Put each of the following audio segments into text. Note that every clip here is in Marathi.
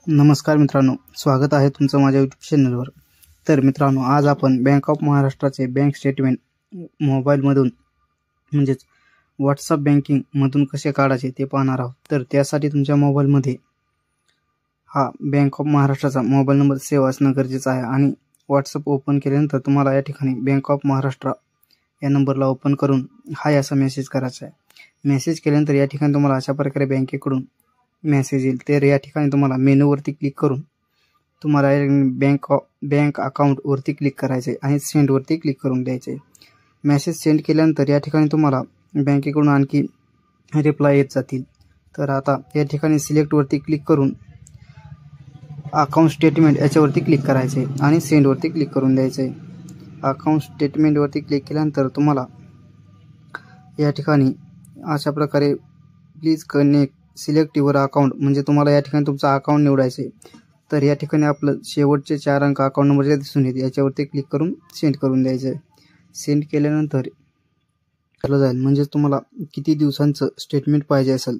नमस्कार मित्रांनो, स्वागत आहे तुमचं माझ्या यूट्यूब चॅनलवर। तर मित्रांनो, आज आपण बँक ऑफ महाराष्ट्राचे बँक स्टेटमेंट मोबाईलमधून म्हणजेच व्हॉट्सअप बँकिंग मधून कसे काढायचे ते पाहणार आहोत। तर त्यासाठी तुमच्या मोबाईलमध्ये हा बँक ऑफ महाराष्ट्राचा मोबाईल नंबर सेव्ह असणं गरजेचं आहे आणि व्हॉट्सअप ओपन केल्यानंतर तुम्हाला या ठिकाणी बँक ऑफ महाराष्ट्र या नंबरला ओपन करून हाय असा मेसेज करायचा आहे। मेसेज केल्यानंतर या ठिकाणी तुम्हाला अशा प्रकारे बँकेकडून मेसेज येईल। तर या ठिकाणी तुम्हाला मेनूवरती क्लिक करून तुम्हाला बँक अकाउंट वरती क्लिक करायचे आणि सेंड वरती क्लिक करून द्यायचे। मेसेज सेंड केल्यानंतर या ठिकाणी तुम्हाला बँकेकडून आणखी रिप्लाय येत जातील। तर आता या ठिकाणी सिलेक्ट वरती क्लिक करून अकाउंट स्टेटमेंट याच्यावरती क्लिक करायचे आणि सेंड वरती क्लिक करून द्यायचे। अकाउंट स्टेटमेंट वरती क्लिक केल्यानंतर तुम्हाला या ठिकाणी अशा प्रकारे please connect select your account म्हणजे तुम्हाला या ठिकाणी तुमचा अकाउंट निवडायचे। तर या ठिकाणी आपलं शेवटचे 4 अंक अकाउंट नंबर दिसून येते, याच्यावरती क्लिक करून सेंड करून द्यायचे। सेंड केल्यानंतर विचारलं जाईल म्हणजे तुम्हाला किती दिवसांचं स्टेटमेंट पाहिजे असेल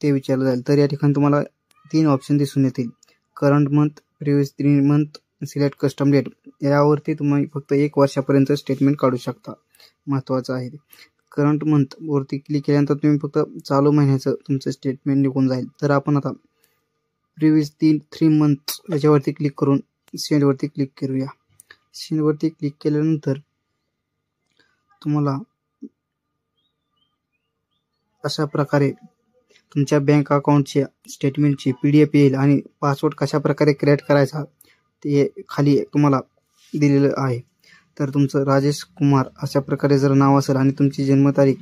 ते विचारलं जाईल। तर या ठिकाणी तुम्हाला 3 ऑप्शन दिसून येतील, current month, previous 3 month, select custom date. यावरती तुम्ही फक्त 1 वर्षापर्यंत स्टेटमेंट काढू शकता। महत्त्वाचं आहे करंट मंथ वरती क्लिक केल्यानंतर तुम्ही फक्त चालू महिन्याचं तुमचं स्टेटमेंट निघून जाईल। तर आपण आता प्रिव्हियस 3 मंथ याच्यावरती क्लिक करून सेंड वरती क्लिक करूया। सेंड वरती क्लिक केल्यानंतर तुम्हाला अशा प्रकारे तुमच्या बँक अकाउंटच्या स्टेटमेंटची PDF येईल आणि पासवर्ड कशा प्रकारे क्रिएट करायचा ते खाली तुम्हाला दिलेलं आहे। तर तुमचं राजेश कुमार अशा प्रकारे जर नाव असेल आणि तुमची जन्मतारीख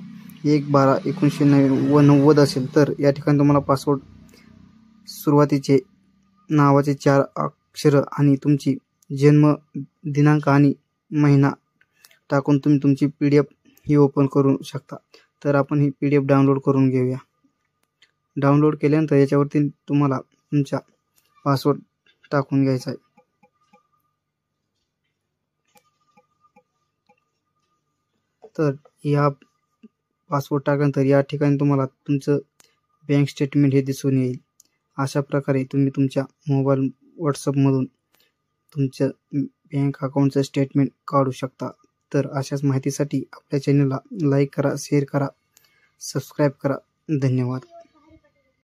1/12/1990 असेल तर या ठिकाणी तुम्हाला पासवर्ड सुरुवातीचे नावाचे 4 अक्षर आणि तुमची जन्म दिनांक आणि महिना टाकून तुम्ही तुमची PDF ही ओपन करू शकता। तर आपण ही PDF डाउनलोड करून घेऊया। डाउनलोड केल्यानंतर याच्यावरती तुम्हाला तुमचा पासवर्ड टाकून घ्यायचा आहे। तर या पासवर्ड टाकल्यानंतर या ठिकाणी तुम्हाला तुमचं बँक स्टेटमेंट हे दिसून येईल। अशा प्रकारे तुम्ही तुमच्या मोबाईल व्हॉट्सअपमधून तुमच्या बँक अकाउंटचं स्टेटमेंट काढू शकता। तर अशाच माहितीसाठी आपल्या चॅनलला लाईक करा, शेअर करा, सबस्क्राईब करा। धन्यवाद।